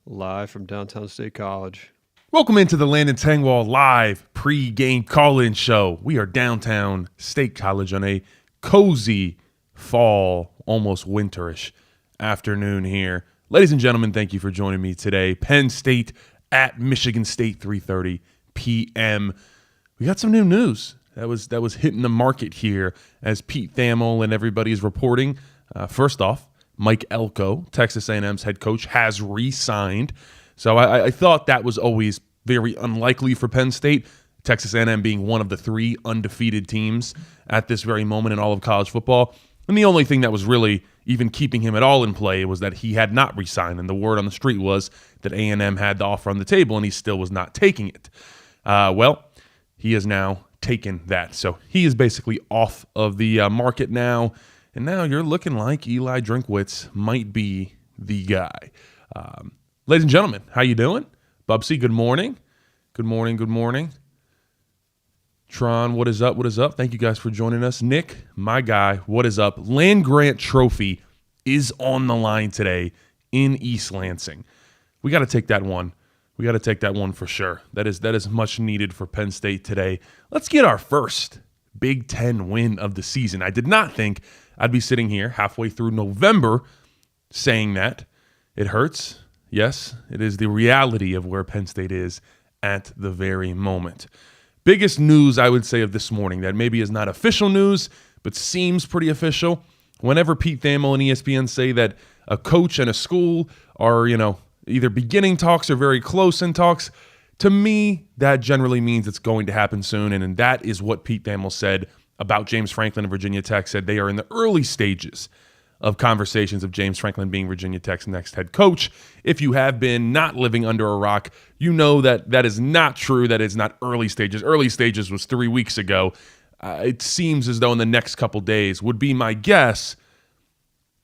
Live from downtown State College. Welcome into the Landon Tangwall live pre-game call-in show. We are downtown State College on a cozy fall, almost winterish afternoon here. Ladies and gentlemen, thank you for joining me today. Penn State at Michigan State, 3:30 p.m. We got some new news that was hitting the market here as Pete Thamel and everybody is reporting. First off, Mike Elko, Texas A&M's head coach, has re-signed. So I thought that was always very unlikely for Penn State, Texas A&M being one of the three undefeated teams at this very moment in all of college football. And the only thing that was really even keeping him at all in play was that he had not re-signed. And the word on the street was that A&M had the offer on the table and he still was not taking it. Well, he has now taken that. So he is basically off of the market now. And now you're looking like Eli Drinkwitz might be the guy. Ladies and gentlemen, how you doing? Bubsy, good morning. Good morning, good morning. Tron, what is up, what is up? Thank you guys for joining us. Nick, my guy, what is up? Land Grant Trophy is on the line today in East Lansing. We got to take that one. We got to take that one for sure. That is much needed for Penn State today. Let's get our first Big Ten win of the season. I did not think I'd be sitting here halfway through November saying that. It hurts. Yes, it is the reality of where Penn State is at the very moment. Biggest news, I would say, of this morning that maybe is not official news, but seems pretty official. Whenever Pete Thamel and ESPN say that a coach and a school are, either beginning talks or very close in talks, to me, that generally means it's going to happen soon. And that is what Pete Thamel said about James Franklin and Virginia Tech, said they are in the early stages of conversations of James Franklin being Virginia Tech's next head coach. If you have been not living under a rock, you know that that is not true, that it's not early stages. Early stages was 3 weeks ago. It seems as though in the next couple days would be my guess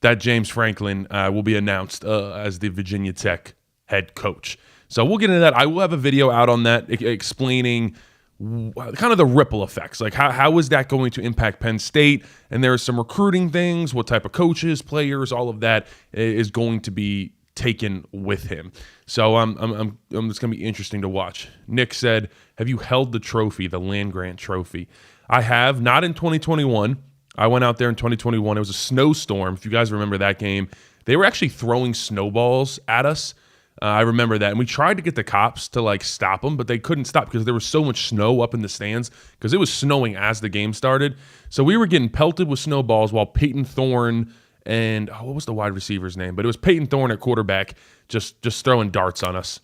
that James Franklin will be announced as the Virginia Tech head coach. So we'll get into that. I will have a video out on that explaining kind of the ripple effects, like how is that going to impact Penn State? And there are some recruiting things, what type of coaches, players, all of that is going to be taken with him. So it's going to be interesting to watch. Nick said, have you held the trophy, the Land Grant Trophy? I have, not in 2021. I went out there in 2021. It was a snowstorm. If you guys remember that game, they were actually throwing snowballs at us. I remember that. And we tried to get the cops to stop them, but they couldn't stop because there was so much snow up in the stands because it was snowing as the game started. So we were getting pelted with snowballs while Peyton Thorne and what was the wide receiver's name? But it was Peyton Thorne at quarterback just throwing darts on us.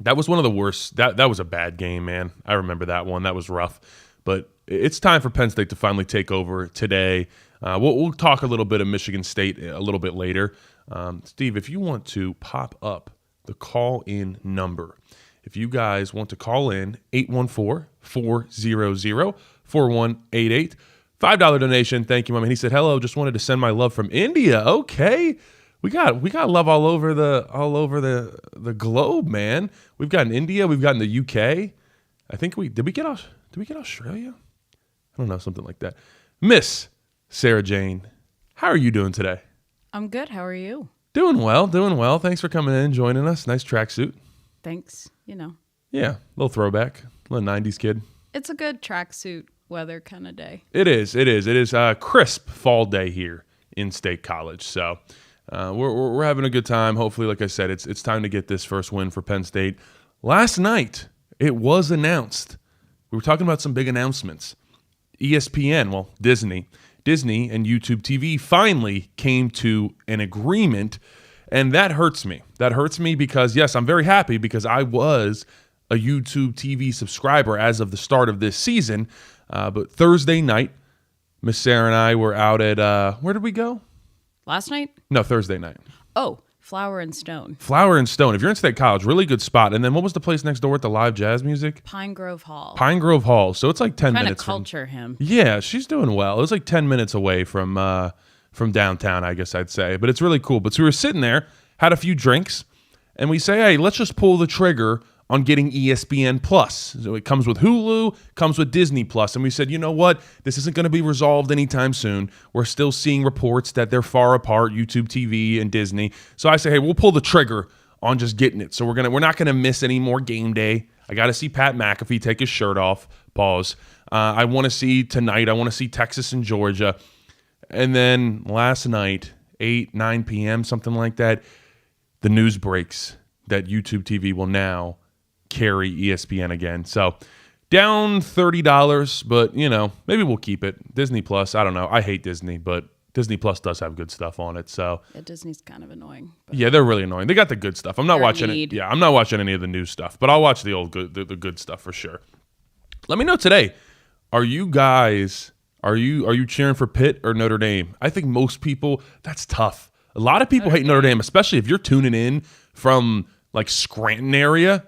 That was one of the worst. That was a bad game, man. I remember that one. That was rough. But it's time for Penn State to finally take over today. We'll talk a little bit of Michigan State a little bit later. Steve, if you want to pop up the call-in number. If you guys want to call in, 814-400-4188. $5 donation. Thank you, my man. He said, hello, just wanted to send my love from India. Okay. We got love all over the globe, man. We've got in India, we've got in the UK. I think did we get Australia? I don't know, something like that. Miss Sarah Jane, how are you doing today? I'm good. How are you? Doing well. Thanks for coming in, joining us. Nice tracksuit. Thanks. Yeah, little throwback, little 90s kid. It's a good tracksuit weather kind of day. It is a crisp fall day here in State College. So we're having a good time. Hopefully, like I said, it's time to get this first win for Penn State. Last night, it was announced. We were talking about some big announcements. ESPN, Disney and YouTube TV finally came to an agreement, and that hurts me. That hurts me because, yes, I'm very happy because I was a YouTube TV subscriber as of the start of this season. But Thursday night, Miss Sarah and I were out at, where did we go? Last night? No, Thursday night. Oh, Flower and Stone. Flower and Stone. If you're in State College, really good spot. And then what was the place next door with the live jazz music? Pine Grove Hall. Pine Grove Hall. So it's like 10 Trying minutes. To culture him. Yeah, she's doing well. It was like 10 minutes away from downtown, I guess I'd say. But it's really cool. But so we were sitting there, had a few drinks, and we say, hey, let's just pull the trigger on getting ESPN Plus. So it comes with Hulu, comes with Disney Plus. And we said, you know what? This isn't going to be resolved anytime soon. We're still seeing reports that they're far apart, YouTube TV and Disney. So I say, hey, we'll pull the trigger on just getting it. So we're not gonna miss any more game day. I got to see Pat McAfee take his shirt off. Pause. I want to see tonight. I want to see Texas and Georgia. And then last night, 9 p.m., something like that, the news breaks that YouTube TV will now carry ESPN again. So down $30, but, maybe we'll keep it. Disney Plus, I don't know. I hate Disney, but Disney Plus does have good stuff on it. So Yeah, Disney's kind of annoying. But yeah, they're really annoying. They got the good stuff. I'm not They're a watching it. need. Yeah, I'm not watching any of the new stuff, but I'll watch the old good, the good stuff for sure. Let me know today. Are you cheering for Pitt or Notre Dame? I think most people, that's tough. A lot of people hate Notre Dame, especially if you're tuning in from like Scranton area.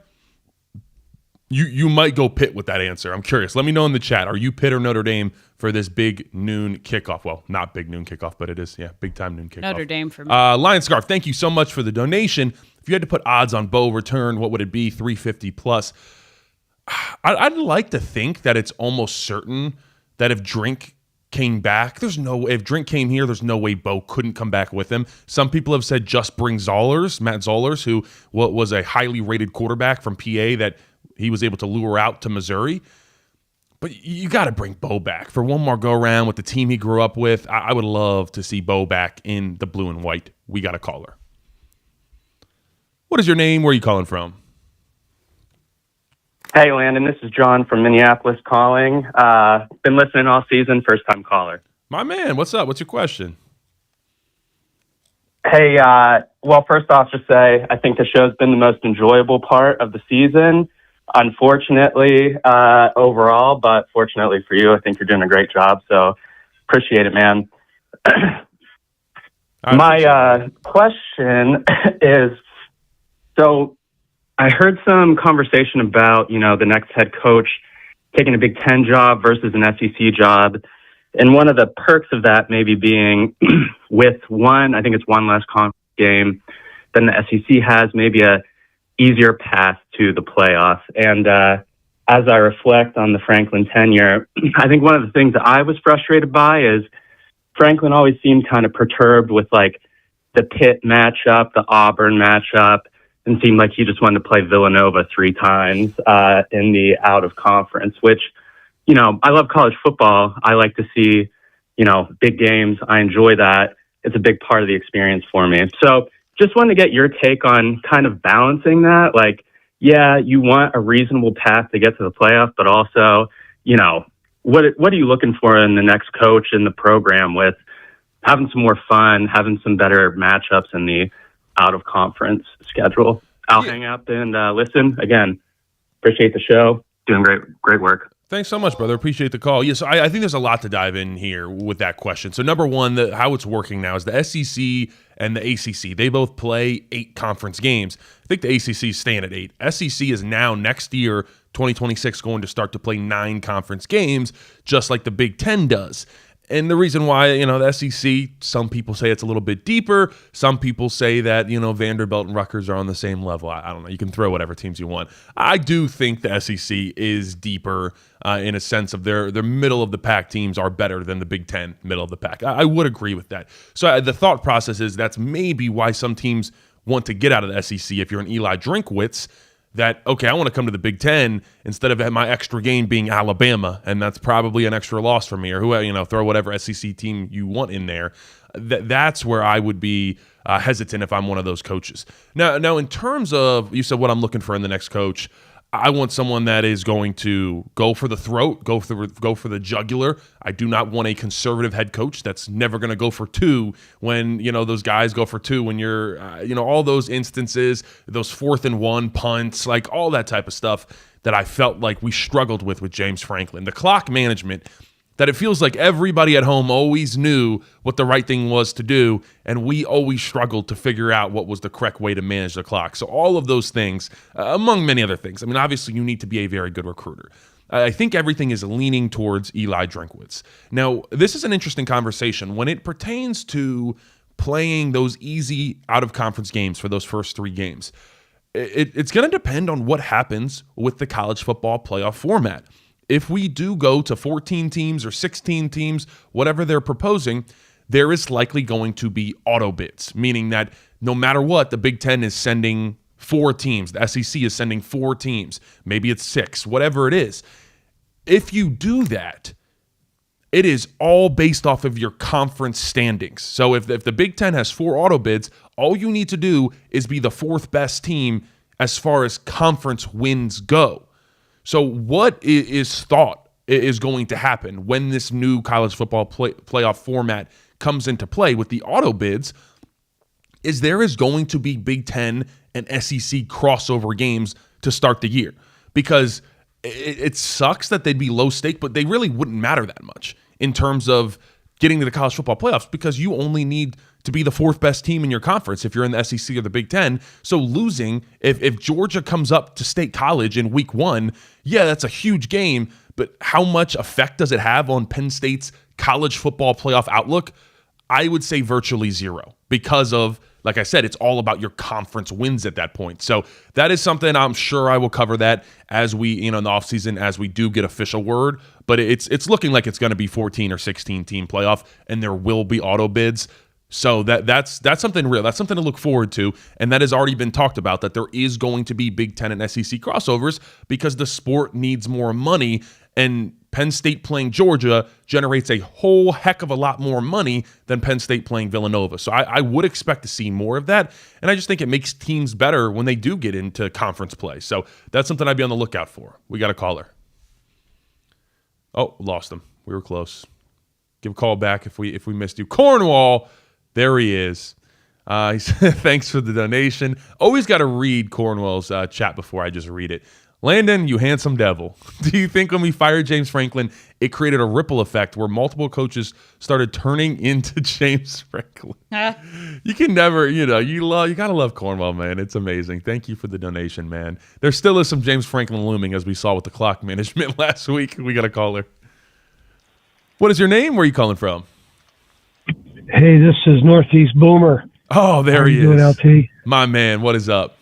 You might go Pitt with that answer. I'm curious. Let me know in the chat. Are you Pitt or Notre Dame for this big noon kickoff? Well, not big noon kickoff, but it is, big time noon kickoff. Notre Dame for me. Lion Scarf, thank you so much for the donation. If you had to put odds on Bo return, what would it be? 350 plus. I'd like to think that it's almost certain that if Drink came back, if Drink came here, there's no way Bo couldn't come back with him. Some people have said just bring Matt Zollers, who was a highly rated quarterback from PA that he was able to lure out to Missouri. But you got to bring Bo back for one more go-around with the team he grew up with. I would love to see Bo back in the blue and white. We got a caller. What is your name? Where are you calling from? Hey, Landon, this is John from Minneapolis calling. Been listening all season, first-time caller. My man, what's up? What's your question? Hey, well, first off, just say I think the show's been the most enjoyable part of the season. Unfortunately, overall, but fortunately for you, I think you're doing a great job, so appreciate it, man. My question is, so I heard some conversation about, the next head coach taking a Big Ten job versus an SEC job. And one of the perks of that maybe being with I think it's one less conference game than the SEC has, maybe a easier path to the playoff. And as I reflect on the Franklin tenure, I think one of the things that I was frustrated by is Franklin always seemed kind of perturbed with like the Pitt matchup, the Auburn matchup, and seemed like he just wanted to play Villanova 3 times in the out of conference, which, I love college football. I like to see, big games. I enjoy that. It's a big part of the experience for me. So just wanted to get your take on kind of balancing that. Like, yeah, you want a reasonable path to get to the playoff, but also, what are you looking for in the next coach in the program with having some more fun, having some better matchups in the out of conference schedule? I'll hang up and listen. Again, appreciate the show. Doing great work. Thanks so much, brother. Appreciate the call. Yes, I think there's a lot to dive in here with that question. So number one, how it's working now is the SEC and the ACC. They both play 8 conference games. I think the ACC is staying at 8. SEC is now next year, 2026, going to start to play 9 conference games, just like the Big Ten does. And the reason why, the SEC, some people say it's a little bit deeper. Some people say that, Vanderbilt and Rutgers are on the same level. I don't know. You can throw whatever teams you want. I do think the SEC is deeper in a sense of their middle of the pack teams are better than the Big Ten middle of the pack. I would agree with that. So the thought process is that's maybe why some teams want to get out of the SEC. If you're an Eli Drinkwitz, that, okay, I want to come to the Big Ten instead of my extra game being Alabama, and that's probably an extra loss for me, or throw whatever SEC team you want in there. That's where I would be hesitant if I'm one of those coaches. Now, in terms of, you said what I'm looking for in the next coach, I want someone that is going to go for the throat, go for the jugular. I do not want a conservative head coach that's never going to go for 2 when, those guys go for 2 when you're, all those instances, those 4th and 1 punts, like all that type of stuff that I felt like we struggled with James Franklin. The clock management, that it feels like everybody at home always knew what the right thing was to do, and we always struggled to figure out what was the correct way to manage the clock. So all of those things, among many other things. I mean, obviously, you need to be a very good recruiter. I think everything is leaning towards Eli Drinkwitz. Now, this is an interesting conversation. When it pertains to playing those easy out-of-conference games for those first 3 games, it's going to depend on what happens with the college football playoff format. If we do go to 14 teams or 16 teams, whatever they're proposing, there is likely going to be auto bids, meaning that no matter what, the Big Ten is sending 4 teams. The SEC is sending 4 teams. Maybe it's 6, whatever it is. If you do that, it is all based off of your conference standings. So if the Big Ten has 4 auto bids, all you need to do is be the 4th best team as far as conference wins go. So what is thought is going to happen when this new college football playoff format comes into play with the auto bids is there is going to be Big Ten and SEC crossover games to start the year, because it sucks that they'd be low stake, but they really wouldn't matter that much in terms of getting to the college football playoffs, because you only need to be the 4th best team in your conference if you're in the SEC or the Big Ten. So losing, if Georgia comes up to State College in week 1, yeah, that's a huge game, but how much effect does it have on Penn State's college football playoff outlook? I would say virtually zero, because of, like I said, it's all about your conference wins at that point. So that is something I'm sure I will cover that as we, in the offseason, as we do get official word. But it's looking like it's going to be 14 or 16 team playoff, and there will be auto bids. So that's something real. That's something to look forward to. And that has already been talked about, that there is going to be Big Ten and SEC crossovers because the sport needs more money. And Penn State playing Georgia generates a whole heck of a lot more money than Penn State playing Villanova. So I would expect to see more of that. And I just think it makes teams better when they do get into conference play. So that's something I'd be on the lookout for. We got a caller. Oh, lost him. We were close. Give a call back if we missed you. Cornwall, there he is. He said, thanks for the donation. Always got to read Cornwall's chat before I just read it. Landon, you handsome devil. Do you think when we fired James Franklin, it created a ripple effect where multiple coaches started turning into James Franklin? You can never, you got to love Cornwall, man. It's amazing. Thank you for the donation, man. There still is some James Franklin looming, as we saw with the clock management last week. We got a caller. What is your name? Where are you calling from? Hey, this is Northeast Boomer. Oh, there he is. How you doing, LT? My man, what is up?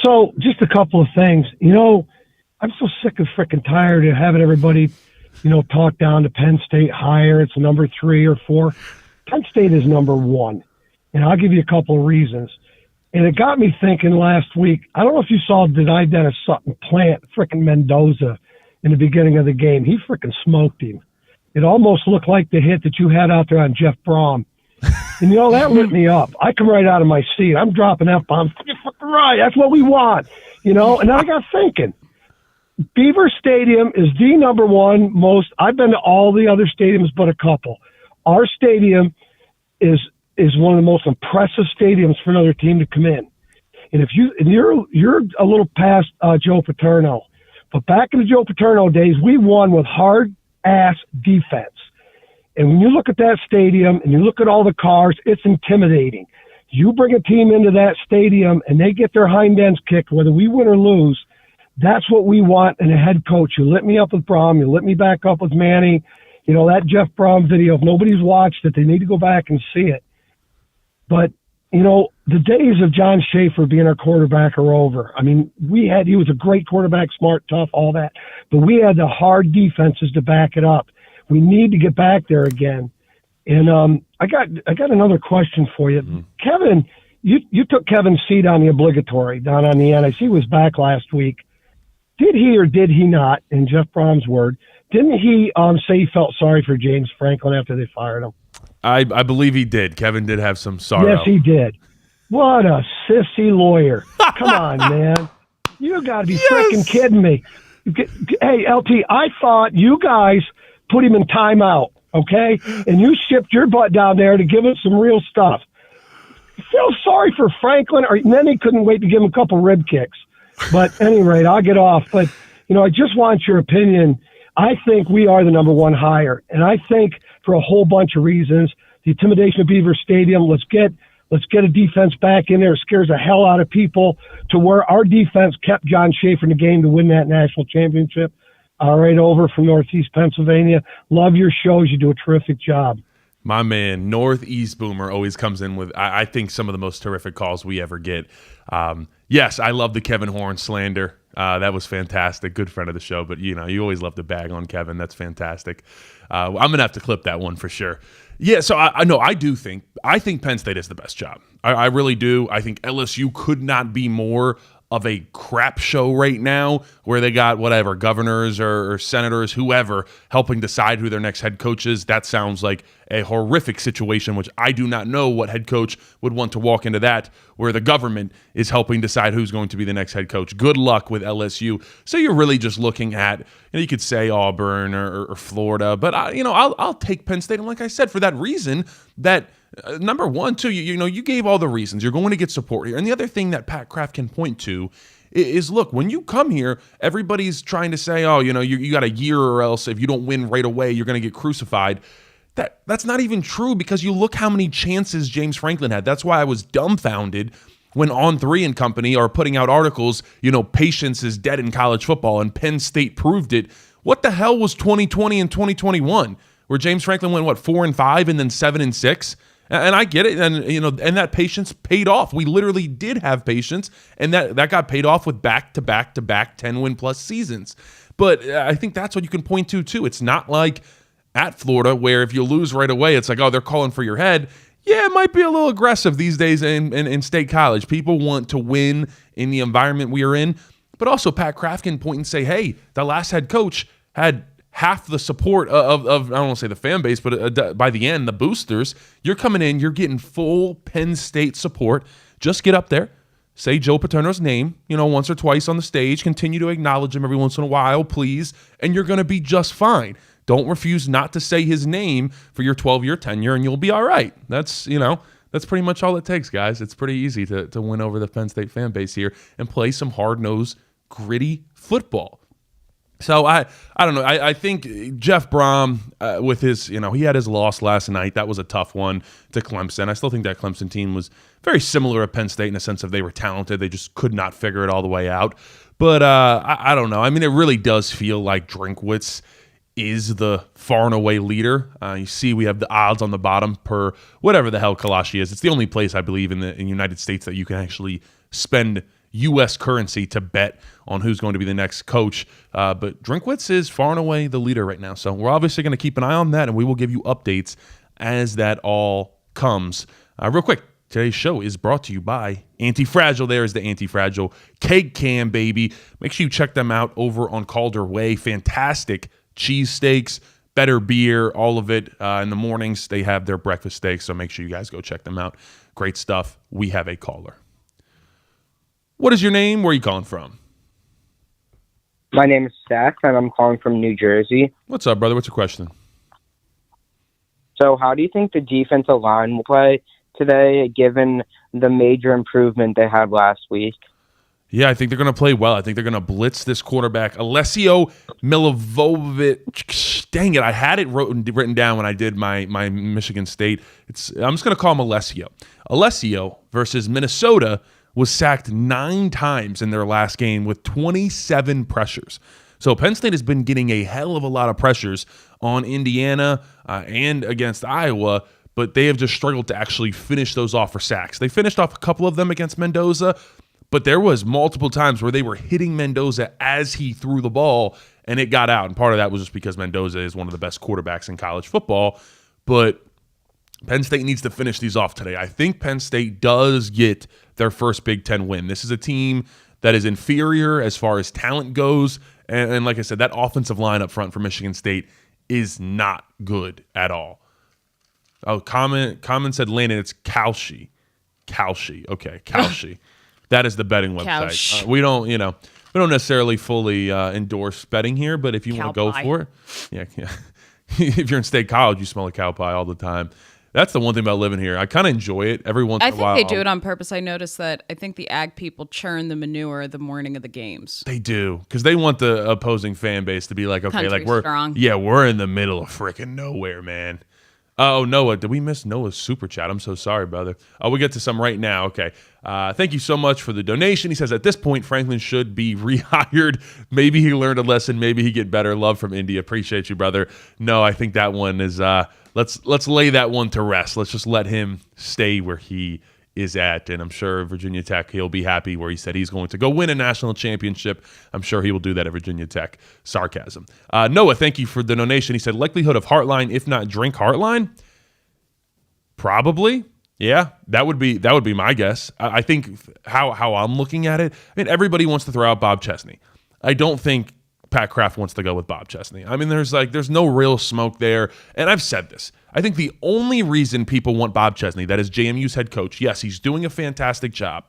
So, just a couple of things. I'm so sick and freaking tired of having everybody, talk down to Penn State higher. It's number 3 or 4. Penn State is number 1. And I'll give you a couple of reasons. And it got me thinking last week. I don't know if you saw Deni Dennis Sutton plant freaking Mendoza in the beginning of the game. He freaking smoked him. It almost looked like the hit that you had out there on Jeff Brom. And, that lit me up. I come right out of my seat. I'm dropping F-bombs. You're fucking right. That's what we want. And then I got thinking. Beaver Stadium is the number 1 most. I've been to all the other stadiums but a couple. Our stadium is one of the most impressive stadiums for another team to come in. And you're a little past Joe Paterno. But back in the Joe Paterno days, we won with hard-ass defense. And when you look at that stadium and you look at all the cars, it's intimidating. You bring a team into that stadium and they get their hind ends kicked, whether we win or lose, that's what we want in a head coach. You lit me up with Brom. You lit me back up with Manny. That Jeff Brom video, if nobody's watched it, they need to go back and see it. But, the days of John Schaefer being our quarterback are over. I mean, he was a great quarterback, smart, tough, all that. But we had the hard defenses to back it up. We need to get back there again. And I got another question for you. Mm-hmm. Kevin, you took Kevin's seat on the obligatory down on the end. I see he was back last week. Did he or did he not, in Jeff Brom's word, didn't he say he felt sorry for James Franklin after they fired him? I believe he did. Kevin did have some sorrow. Yes, he did. What a sissy lawyer. Come on, man. You got to be freaking kidding me. Hey, LT, I thought you guys put him in timeout, okay? And you shipped your butt down there to give him some real stuff. Feel sorry for Franklin, and then he couldn't wait to give him a couple rib kicks. But at any rate, I'll get off. But, I just want your opinion. I think we are the number 1 hire. And I think for a whole bunch of reasons, the intimidation of Beaver Stadium, let's get a defense back in there. It scares the hell out of people to where our defense kept John Schaefer in the game to win that national championship. All right, over from Northeast Pennsylvania. Love your shows. You do a terrific job. My man, Northeast Boomer, always comes in with, I think, some of the most terrific calls we ever get. Yes, I love the Kevin Horn slander. That was fantastic. Good friend of the show, but you always love to bag on Kevin. That's fantastic. I'm gonna have to clip that one for sure. Yeah, so I know I think Penn State is the best job. I really do. I think LSU could not be more of a crap show right now, where they got whatever governors or senators, whoever, helping decide who their next head coach is. That sounds like a horrific situation, which I do not know what head coach would want to walk into that, where the government is helping decide who's going to be the next head coach. Good luck with LSU. So you're really just looking at, you could say Auburn or Florida, but I'll take Penn State. And like I said, for that reason that number one, too, you gave all the reasons. You're going to get support here. And the other thing that Pat Kraft can point to is, look, when you come here, everybody's trying to say, oh, you got a year, or else if you don't win right away, you're going to get crucified. That's not even true, because you look how many chances James Franklin had. That's why I was dumbfounded when On3 and company are putting out articles, patience is dead in college football, and Penn State proved it. What the hell was 2020 and 2021, where James Franklin went, 4-5 and then 7-6? And I get it, and that patience paid off. We literally did have patience, and that got paid off with back-to-back 10-win-plus seasons. But I think that's what you can point to, too. It's not like at Florida, where if you lose right away, it's like, oh, they're calling for your head. Yeah, it might be a little aggressive these days in State College. People want to win in the environment we are in. But also, Pat Kraft can point and say, hey, the last head coach had half the support of I don't want to say the fan base, but by the end, the boosters. You're coming in, you're getting full Penn State support. Just get up there, say Joe Paterno's name, once or twice on the stage, continue to acknowledge him every once in a while, please, and you're going to be just fine. Don't refuse not to say his name for your 12-year tenure, and you'll be all right. That's pretty much all it takes, guys. It's pretty easy to win over the Penn State fan base here and play some hard-nosed, gritty football. So I don't know. I think Jeff Brom with his, he had his loss last night. That was a tough one to Clemson. I still think that Clemson team was very similar to Penn State in the sense of they were talented. They just could not figure it all the way out. But I don't know. I mean, it really does feel like Drinkwitz is the far and away leader. You see we have the odds on the bottom per whatever the hell Kalashi is. It's the only place I believe in the United States that you can actually spend U.S. currency to bet on who's going to be the next coach. But Drinkwitz is far and away the leader right now. So we're obviously going to keep an eye on that, and we will give you updates as that all comes. Real quick, today's show is brought to you by Anti-Fragile. There is the Anti-Fragile Cake Can, baby. Make sure you check them out over on Calder Way. Fantastic cheesesteaks, better beer, all of it. In the mornings, they have their breakfast steaks, so make sure you guys go check them out. Great stuff. We have a caller. What is your name? Where are you calling from? My name is Zach, and I'm calling from New Jersey. What's up, brother? What's your question? So how do you think the defensive line will play today, given the major improvement they had last week? Yeah, I think they're going to play well. I think they're going to blitz this quarterback, Alessio Milivojevic. Dang it, I had it written down when I did my Michigan State. I'm just going to call him Alessio. Alessio versus Minnesota was sacked 9 times in their last game with 27 pressures. So Penn State has been getting a hell of a lot of pressures on Indiana and against Iowa, but they have just struggled to actually finish those off for sacks. They finished off a couple of them against Mendoza, but there was multiple times where they were hitting Mendoza as he threw the ball, and it got out. And part of that was just because Mendoza is one of the best quarterbacks in college football. But Penn State needs to finish these off today. I think Penn State does get their first Big Ten win. This is a team that is inferior as far as talent goes. And like I said, that offensive line up front for Michigan State is not good at all. Oh, Common said, Landon, it's Kalshi. Okay, Kalshi. That is the betting website. We don't necessarily fully endorse betting here, but if you want to go for it, yeah. If you're in State College, you smell a cow pie all the time. That's the one thing about living here. I kind of enjoy it every once in a while. I think they do it on purpose. I noticed that. I think the ag people churn the manure the morning of the games. They do, because they want the opposing fan base to be like, okay, Country like strong. we're in the middle of freaking nowhere, man. Oh, Noah, did we miss Noah's super chat? I'm so sorry, brother. Oh, we'll get to some right now. Okay. Thank you so much for the donation. He says, at this point, Franklin should be rehired. Maybe he learned a lesson. Maybe he get better. Love from India. Appreciate you, brother. No, I think that one is let's lay that one to rest. Let's just let him stay where he is at. And I'm sure Virginia Tech, he'll be happy where he said he's going to go win a national championship. I'm sure he will do that at Virginia Tech. Sarcasm. Noah, thank you for the donation. He said, likelihood of Heartline, if not drink Heartline? Probably. Yeah, that would be my guess. I think how I'm looking at it, I mean, everybody wants to throw out Bob Chesney. I don't think Pat Kraft wants to go with Bob Chesney. I mean, there's no real smoke there. And I've said this. I think the only reason people want Bob Chesney, that is JMU's head coach, yes, he's doing a fantastic job.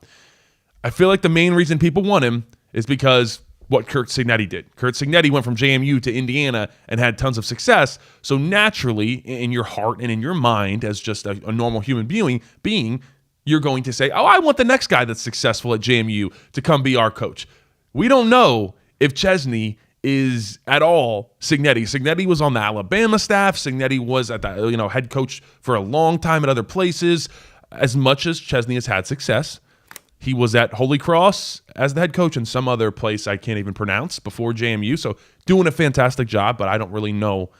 I feel like the main reason people want him is because what Curt Cignetti did. Curt Cignetti went from JMU to Indiana and had tons of success. So naturally, in your heart and in your mind, as just a normal human being, you're going to say, oh, I want the next guy that's successful at JMU to come be our coach. We don't know if Chesney is at all Cignetti. Cignetti was on the Alabama staff. Cignetti was at the head coach for a long time at other places. As much as Chesney has had success, he was at Holy Cross as the head coach and some other place I can't even pronounce before JMU. So doing a fantastic job, but I don't really know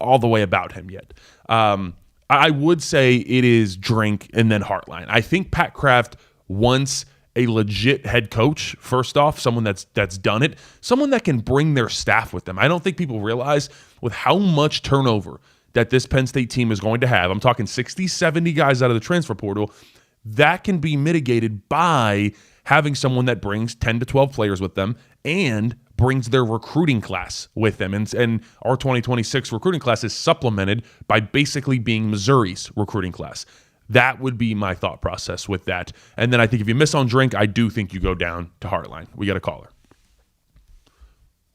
all the way about him yet. I would say it is drink and then Heartline. I think Pat Kraft wants a legit head coach, first off, someone that's done it, someone that can bring their staff with them. I don't think people realize with how much turnover that this Penn State team is going to have. I'm talking 60, 70 guys out of the transfer portal. That can be mitigated by having someone that brings 10 to 12 players with them and brings their recruiting class with them. And our 2026 recruiting class is supplemented by basically being Missouri's recruiting class. That would be my thought process with that. And then I think if you miss on drink, I do think you go down to Heartline. We got a caller.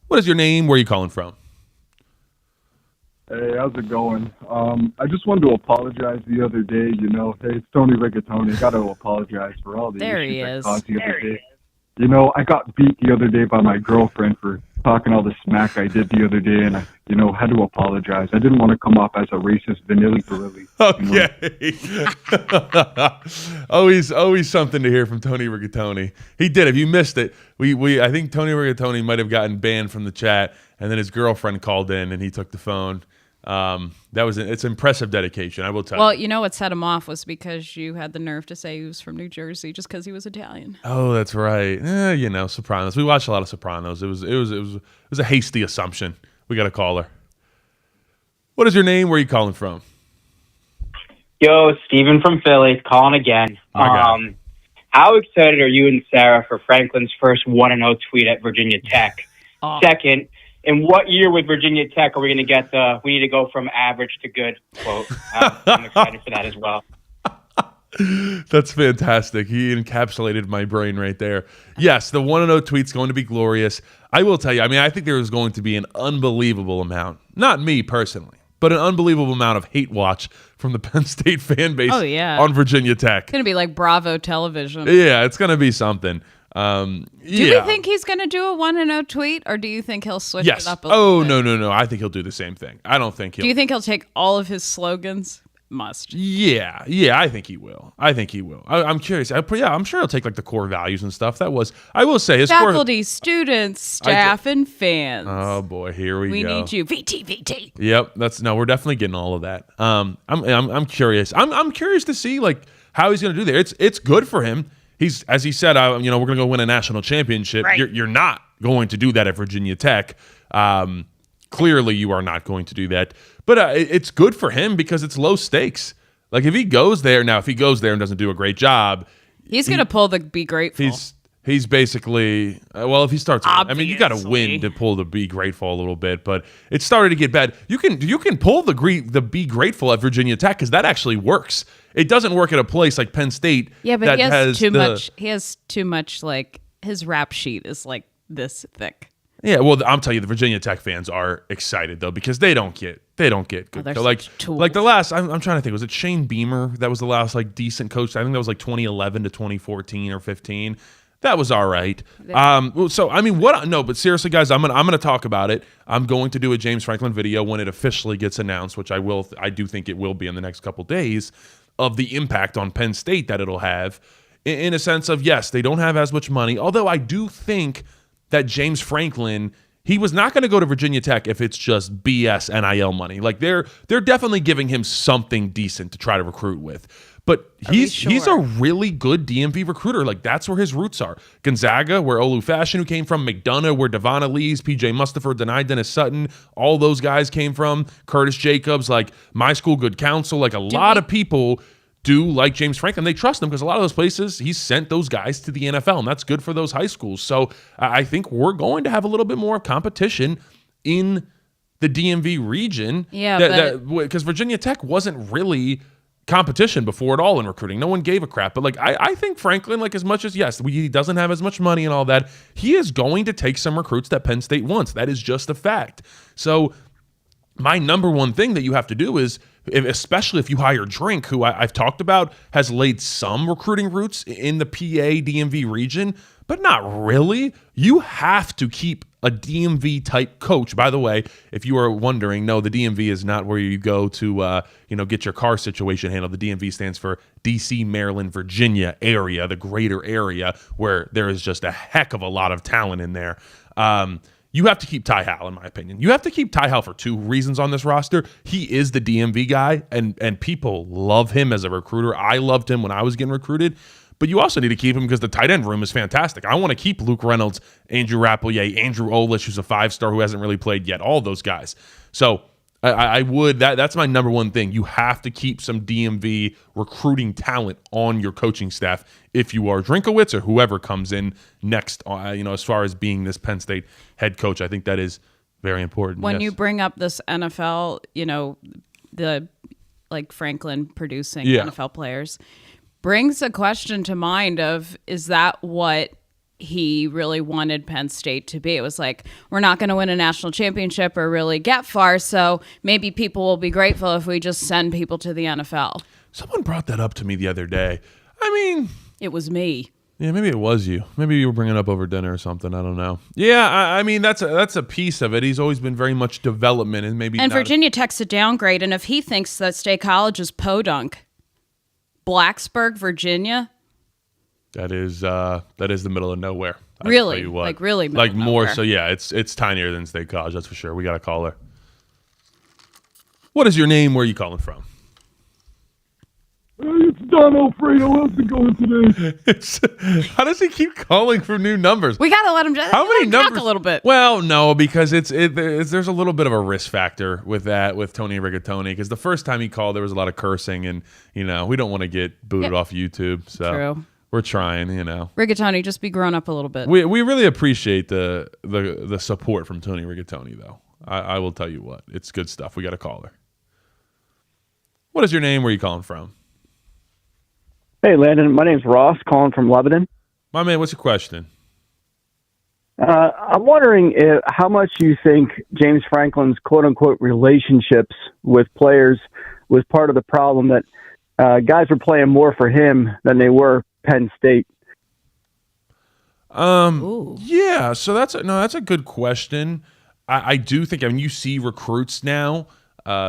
What is your name? Where are you calling from? Hey, how's it going? I just wanted to apologize the other day. Hey, it's Tony Rigatoni. I got to apologize for all the issues I caused the other day. I got beat the other day by my girlfriend for talking all the smack I did the other day, and I, had to apologize. I didn't want to come off as a racist vanilli barilli. Okay. Always something to hear from Tony Rigatoni. He did. If you missed it, I think Tony Rigatoni might have gotten banned from the chat, and then his girlfriend called in and he took the phone. It's impressive dedication, I will tell you. Well, what set him off was because you had the nerve to say he was from New Jersey just because he was Italian. Oh, that's right. Sopranos. We watched a lot of Sopranos. It was a hasty assumption. We got a caller. What is your name? Where are you calling from? Yo, Steven from Philly, calling again. How excited are you and Sarah for Franklin's first 1-0 tweet at Virginia Tech? Second, in what year with Virginia Tech are we going to get the "we need to go from average to good" quote? I'm excited for that as well. That's fantastic. He encapsulated my brain right there. Yes, the 1-0 tweet's going to be glorious. I will tell you, I think there is going to be an unbelievable amount, not me personally, but an unbelievable amount of hate watch from the Penn State fan base on Virginia Tech. It's going to be like Bravo television. Yeah, it's going to be something. Do we think he's going to do a 1-0 tweet, or do you think he'll switch it up a little bit? No. I think he'll do the same thing. I don't think he'll. Do you think he'll take all of his slogans? Must. Yeah, I think he will. I'm curious. I'm sure he'll take like the core values and stuff. I will say his faculty, students, staff, and fans. Oh boy, here we go. We need you. VT. Yep, we're definitely getting all of that. I'm curious. I'm curious to see like how he's going to do there. It's good for him. He's, as he said, we're going to go win a national championship. Right. You're not going to do that at Virginia Tech. Clearly, you are not going to do that. But it's good for him because it's low stakes. Like if he goes there and doesn't do a great job, he's going to pull the be grateful. He's basically if he starts, Obviously. You got to win to pull the be grateful a little bit. But it started to get bad. You can pull the be grateful at Virginia Tech because that actually works. It doesn't work at a place like Penn State. Yeah, but he has too much. He has too much. Like his rap sheet is like this thick. Yeah, well, I'm telling you, the Virginia Tech fans are excited though because they don't get good. So, like the last, I'm trying to think, was it Shane Beamer that was the last like decent coach? I think that was like 2011 to 2014 or 15. That was all right. But seriously, guys, I'm gonna talk about it. I'm going to do a James Franklin video when it officially gets announced, which I will. I do think it will be in the next couple days, of the impact on Penn State that it'll have, in a sense of yes, they don't have as much money. Although I do think that James Franklin, he was not going to go to Virginia Tech if it's just BS NIL money. Like they're definitely giving him something decent to try to recruit with. But he's sure? a really good DMV recruiter. Like, that's where his roots are. Gonzaga, where Olu Fashion came from. McDonough, where Devon Lees, PJ Mustapher, Denai Dennis Sutton, all those guys came from. Curtis Jacobs, like my school, Good Counsel. Like, a lot of people do like James Franklin. They trust him because a lot of those places, he's sent those guys to the NFL, and that's good for those high schools. So I think we're going to have a little bit more competition in the DMV region. Yeah, because Virginia Tech wasn't really competition before at all in recruiting. No one gave a crap. But like I think Franklin, like, as much as, yes, he doesn't have as much money and all that, he is going to take some recruits that Penn State wants. That is just a fact. So my number one thing that you have to do is, especially if you hire Drink, who I've talked about, has laid some recruiting routes in the PA DMV region, but not really. You have to keep a DMV type coach. By the way, if you are wondering, no, the DMV is not where you go to get your car situation handled. The DMV stands for DC, Maryland, Virginia area, the greater area, where there is just a heck of a lot of talent in there. You have to keep Ty Howell, in my opinion. You have to keep Ty Howell for two reasons on this roster. He is the DMV guy, and people love him as a recruiter. I loved him when I was getting recruited. But you also need to keep him because the tight end room is fantastic. I want to keep Luke Reynolds, Andrew Rappelier, Andrew Olish, who's a 5-star who hasn't really played yet, all those guys. So I would, that's my number one thing. You have to keep some DMV recruiting talent on your coaching staff if you are Drinkowitz or whoever comes in next, as far as being this Penn State head coach. I think that is very important. When you bring up this NFL, the like Franklin producing NFL players, brings a question to mind of, is that what he really wanted Penn State to be? It was like, we're not going to win a national championship or really get far, so maybe people will be grateful if we just send people to the NFL. Someone brought that up to me the other day. I mean, it was me. Yeah, maybe it was you. Maybe you were bringing it up over dinner or something. I don't know. Yeah, I mean, that's a piece of it. He's always been very much development and maybe. And Virginia Tech's a downgrade, and if he thinks that State College is podunk, Blacksburg, Virginia. That is the middle of nowhere. Really? Like really middle like of more nowhere. So yeah, it's tinier than State College, that's for sure. We got a caller. What is your name? Where are you calling from? It's Don Alfredo. How's it going today? How does he keep calling for new numbers? We gotta let him just How many numbers? Talk a little bit. Well, no, because there's a little bit of a risk factor with that with Tony Rigatoni, because the first time he called there was a lot of cursing, and we don't want to get booted off YouTube. So True. We're trying, Rigatoni, just be grown up a little bit. We really appreciate the support from Tony Rigatoni, though. I will tell you what, it's good stuff. We got a caller. What is your name? Where are you calling from? Hey, Landon. My name's Ross, calling from Lebanon. My man, what's your question? I'm wondering how much you think James Franklin's quote-unquote relationships with players was part of the problem that guys were playing more for him than they were Penn State. Yeah, so that's a good question. I do think, you see recruits now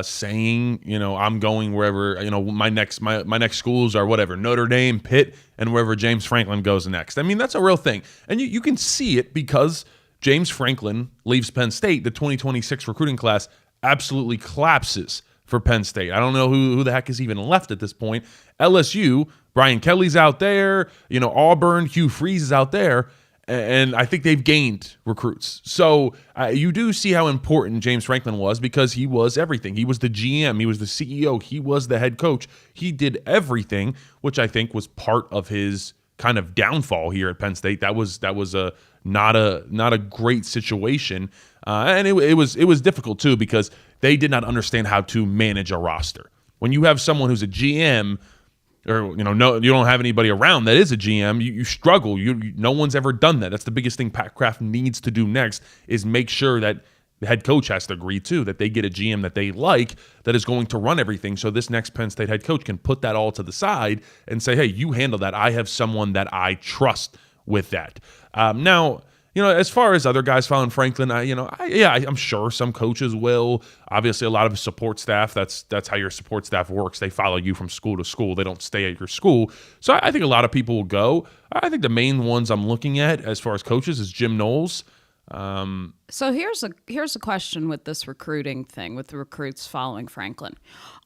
saying, I'm going wherever, my next schools are whatever, Notre Dame, Pitt, and wherever James Franklin goes next. I mean, that's a real thing. And you can see it because James Franklin leaves Penn State. The 2026 recruiting class absolutely collapses for Penn State. I don't know who the heck is even left at this point. LSU, Brian Kelly's out there, Auburn, Hugh Freeze is out there. And I think they've gained recruits. So you do see how important James Franklin was, because he was everything. He was the GM. He was the CEO. He was the head coach. He did everything, which I think was part of his kind of downfall here at Penn State. That was not a great situation, and it was difficult too, because they did not understand how to manage a roster. When you have someone who's a GM, or you don't have anybody around that is a GM, you struggle. No one's ever done that. That's the biggest thing Pat Kraft needs to do next, is make sure that the head coach has to agree too, that they get a GM that they like, that is going to run everything, so this next Penn State head coach can put that all to the side and say, hey, you handle that. I have someone that I trust with that. Now, as far as other guys following Franklin, I'm sure some coaches will. Obviously, a lot of support staff, that's how your support staff works. They follow you from school to school. They don't stay at your school. So I think a lot of people will go. I think the main ones I'm looking at as far as coaches is Jim Knowles. So here's a question with this recruiting thing, with the recruits following Franklin.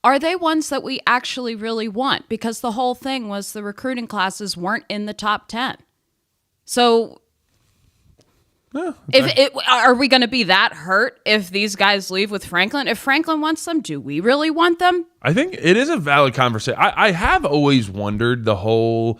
Are they ones that we actually really want? Because the whole thing was the recruiting classes weren't in the top 10. So are we going to be that hurt if these guys leave with Franklin? If Franklin wants them, do we really want them? I think it is a valid conversation. I have always wondered the whole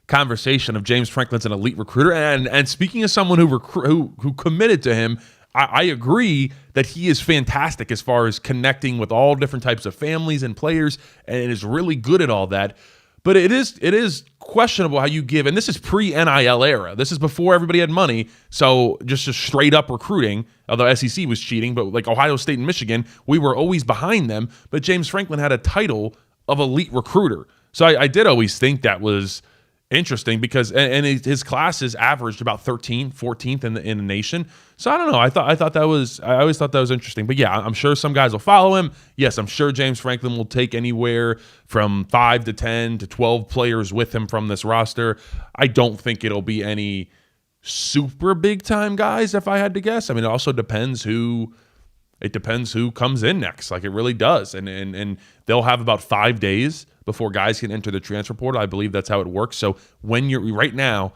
conversation of James Franklin's an elite recruiter, and speaking as someone who committed to him, I agree that he is fantastic as far as connecting with all different types of families and players, and is really good at all that. But it is questionable how you give, and this is pre-NIL era. This is before everybody had money, so just straight up recruiting, although SEC was cheating, but like Ohio State and Michigan, we were always behind them, but James Franklin had a title of elite recruiter. So I did always think that was interesting because and his classes averaged about 14th in the nation. So I don't know. I always thought that was interesting. But yeah, I'm sure some guys will follow him. Yes, I'm sure James Franklin will take anywhere from 5 to 10 to 12 players with him from this roster. I don't think it'll be any super big time guys if I had to guess. I mean, it also depends who comes in next. Like it really does. And they'll have about 5 days before guys can enter the transfer portal. I believe that's how it works. So when you're right now,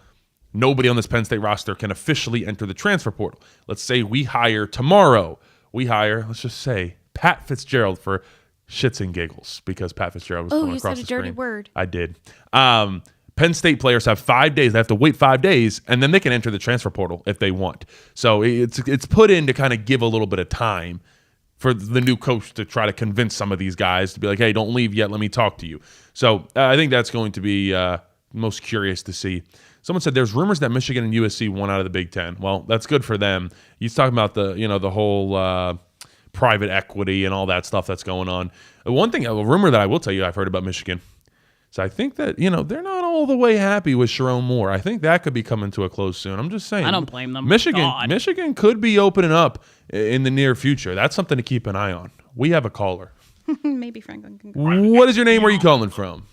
nobody on this Penn State roster can officially enter the transfer portal. Let's say we hire tomorrow. Let's just say, Pat Fitzgerald for shits and giggles because Pat Fitzgerald was going across the screen. Oh, you said a dirty word. I did. Penn State players have 5 days. They have to wait 5 days, and then they can enter the transfer portal if they want. So it's put in to kind of give a little bit of time for the new coach to try to convince some of these guys to be like, hey, don't leave yet. Let me talk to you. So I think that's going to be most curious to see. Someone said there's rumors that Michigan and USC won out of the Big Ten. Well, that's good for them. He's talking about the whole private equity and all that stuff that's going on. One thing, a rumor that I will tell you I've heard about Michigan. So I think that, they're not all the way happy with Sharon Moore. I think that could be coming to a close soon. I'm just saying. I don't blame them. Michigan could be opening up in the near future. That's something to keep an eye on. We have a caller. Maybe Franklin can go. What is your name? Where are you calling from?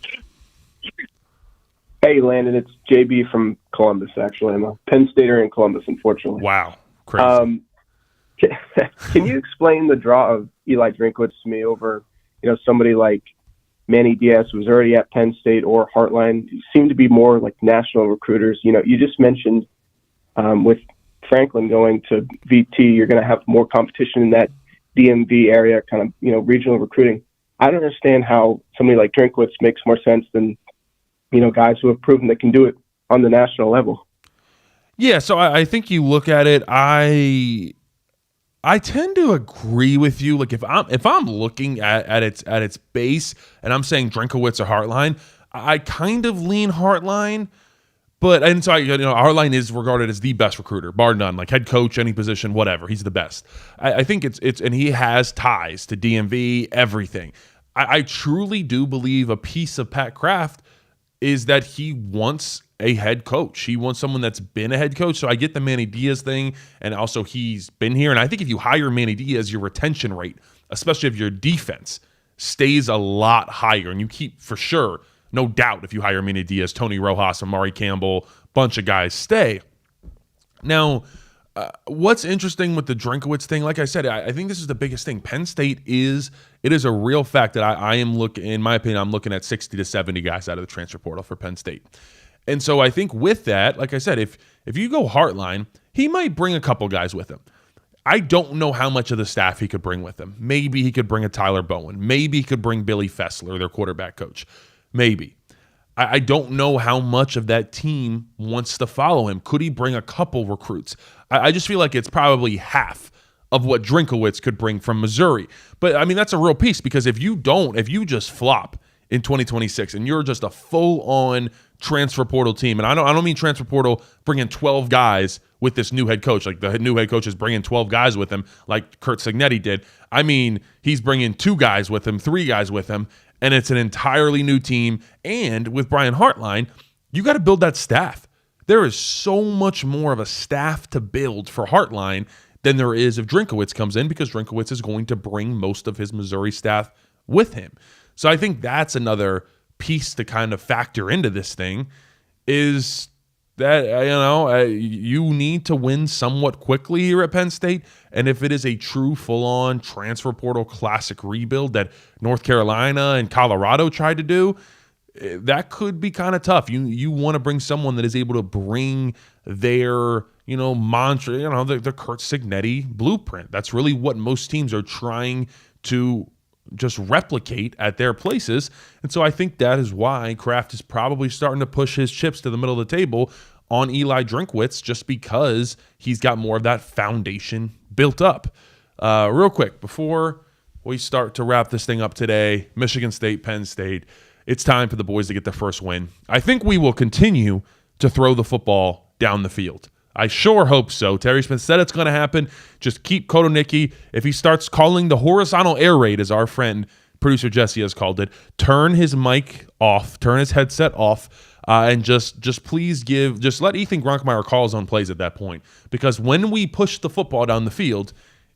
Hey, Landon. It's JB from Columbus, actually. I'm a Penn Stater in Columbus, unfortunately. Wow. Crazy. Can you explain the draw of Eli Drinkwitz to me over, somebody like Manny Diaz, who was already at Penn State, or Heartline? Seem to be more like national recruiters. You just mentioned with Franklin going to VT, you're going to have more competition in that DMV area, kind of, regional recruiting. I don't understand how somebody like Drinkwitz makes more sense than, guys who have proven they can do it on the national level. Yeah, so I think you look at it, I tend to agree with you. Like if I'm looking at its base and I'm saying Drinkwitz or Heartline, I kind of lean Heartline. But Heartline is regarded as the best recruiter, bar none. Like head coach, any position, whatever, he's the best. I think it's and he has ties to DMV, everything. I truly do believe a piece of Pat Kraft is that he wants a head coach. He wants someone that's been a head coach. So I get the Manny Diaz thing, and also he's been here. And I think if you hire Manny Diaz, your retention rate, especially if your defense, stays a lot higher. And you keep, for sure, no doubt, if you hire Manny Diaz, Tony Rojas, Amari Campbell, bunch of guys stay. Now, what's interesting with the Drinkwitz thing, like I said, I think this is the biggest thing. Penn State it is a real fact that I am looking, in my opinion, I'm looking at 60 to 70 guys out of the transfer portal for Penn State. And so I think with that, like I said, if you go Heartline, he might bring a couple guys with him. I don't know how much of the staff he could bring with him. Maybe he could bring a Tyler Bowen. Maybe he could bring Billy Fessler, their quarterback coach. Maybe. I don't know how much of that team wants to follow him. Could he bring a couple recruits? I just feel like it's probably half of what Drinkwitz could bring from Missouri. But, I mean, that's a real piece because if you just flop in 2026 and you're just a full-on transfer portal team, and I don't mean transfer portal bringing 12 guys with this new head coach, like the new head coach is bringing 12 guys with him like Kurt Signetti did. I mean, he's bringing 2 guys with him, 3 guys with him, and it's an entirely new team. And with Brian Hartline, you got to build that staff. There is so much more of a staff to build for Hartline than there is if Drinkwitz comes in, because Drinkwitz is going to bring most of his Missouri staff with him. So I think that's another piece to kind of factor into this thing is that, you need to win somewhat quickly here at Penn State. And if it is a true full-on transfer portal classic rebuild that North Carolina and Colorado tried to do, that could be kind of tough. You want to bring someone that is able to bring their, mantra, the Kurt Signetti blueprint. That's really what most teams are trying to just replicate at their places. And so I think that is why Kraft is probably starting to push his chips to the middle of the table on Eli Drinkwitz, just because he's got more of that foundation built up. Real quick, before we start to wrap this thing up today, Michigan State, Penn State, it's time for the boys to get their first win. I think we will continue to throw the football down the field. I sure hope so. Terry Smith said it's going to happen. Just keep Kotonicki. If he starts calling the horizontal air raid, as our friend producer Jesse has called it, turn his mic off, turn his headset off, and just please let Ethan Gronkmeyer call his own plays at that point. Because when we push the football down the field,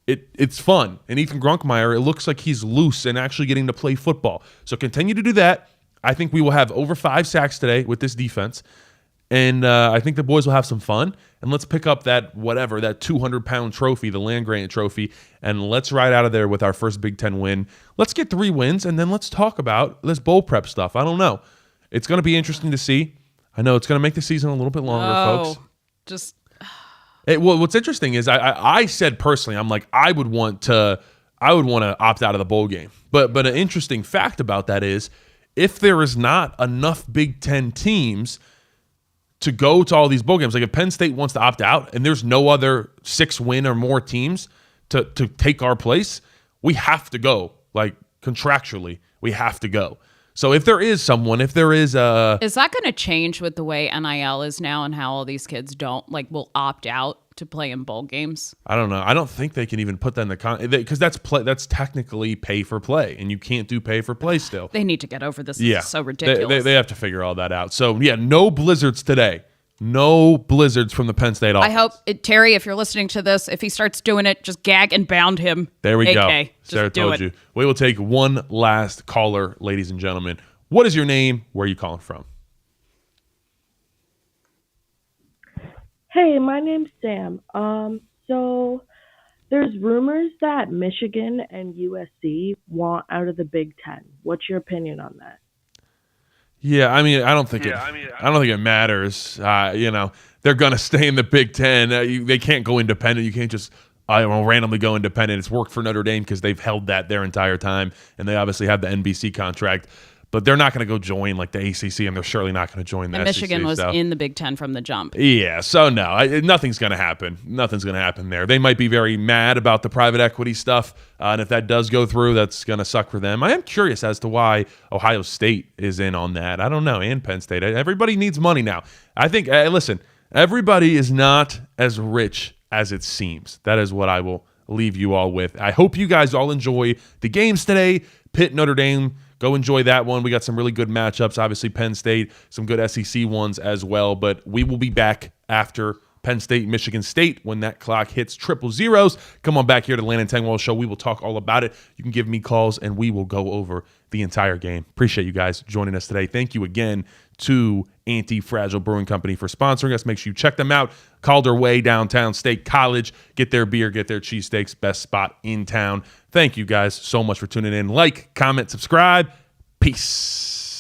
it's fun. And Ethan Gronkmeyer, it looks like he's loose and actually getting to play football. So continue to do that. I think we will have over 5 sacks today with this defense. And I think the boys will have some fun. And let's pick up that 200-pound trophy, the land-grant trophy, and let's ride out of there with our first Big Ten win. Let's get 3 wins, and then let's talk about this bowl prep stuff. I don't know. It's going to be interesting to see. I know it's going to make the season a little bit longer, folks. What's interesting is I said personally, I'm like, I would want to opt out of the bowl game. But an interesting fact about that is, if there is not enough Big Ten teams to go to all these bowl games, like if Penn State wants to opt out and there's no other 6-win or more teams to take our place, we have to go. Like contractually, we have to go. So if there is someone, is that going to change with the way NIL is now and how all these kids will opt out to play in bowl games? I don't know. I don't think they can even put that in the because that's technically pay for play, and you can't do pay for play still. They need to get over this. Yeah, it's so ridiculous. They have to figure all that out. So yeah, no blizzards today. No blizzards from the Penn State offense. I hope, Terry, if you're listening to this, if he starts doing it, just gag and bound him. There we go. Sarah told you. We will take one last caller, ladies and gentlemen. What is your name? Where are you calling from? Hey, my name's Sam. So there's rumors that Michigan and USC want out of the Big Ten. What's your opinion on that? Yeah, I mean, I don't think it matters. They're going to stay in the Big Ten. They can't go independent. You can't just randomly go independent. It's worked for Notre Dame because they've held that their entire time, and they obviously have the NBC contract. But they're not going to go join like the ACC, and they're surely not going to join the SEC. Michigan was in the Big Ten from the jump. Yeah, so no, nothing's going to happen. Nothing's going to happen there. They might be very mad about the private equity stuff, and if that does go through, that's going to suck for them. I am curious as to why Ohio State is in on that. I don't know, and Penn State. Everybody needs money now. I think, listen, everybody is not as rich as it seems. That is what I will leave you all with. I hope you guys all enjoy the games today. Pitt, Notre Dame. Go enjoy that one. We got some really good matchups. Obviously, Penn State, some good SEC ones as well. But we will be back after Penn State, Michigan State when that clock hits 000. Come on back here to the Landon Tengwall Show. We will talk all about it. You can give me calls, and we will go over the entire game. Appreciate you guys joining us today. Thank you again to Anti-Fragile Brewing Company for sponsoring us. Make sure you check them out. Calder Way, downtown State College. Get their beer, get their cheesesteaks. Best spot in town. Thank you guys so much for tuning in. Like, comment, subscribe. Peace.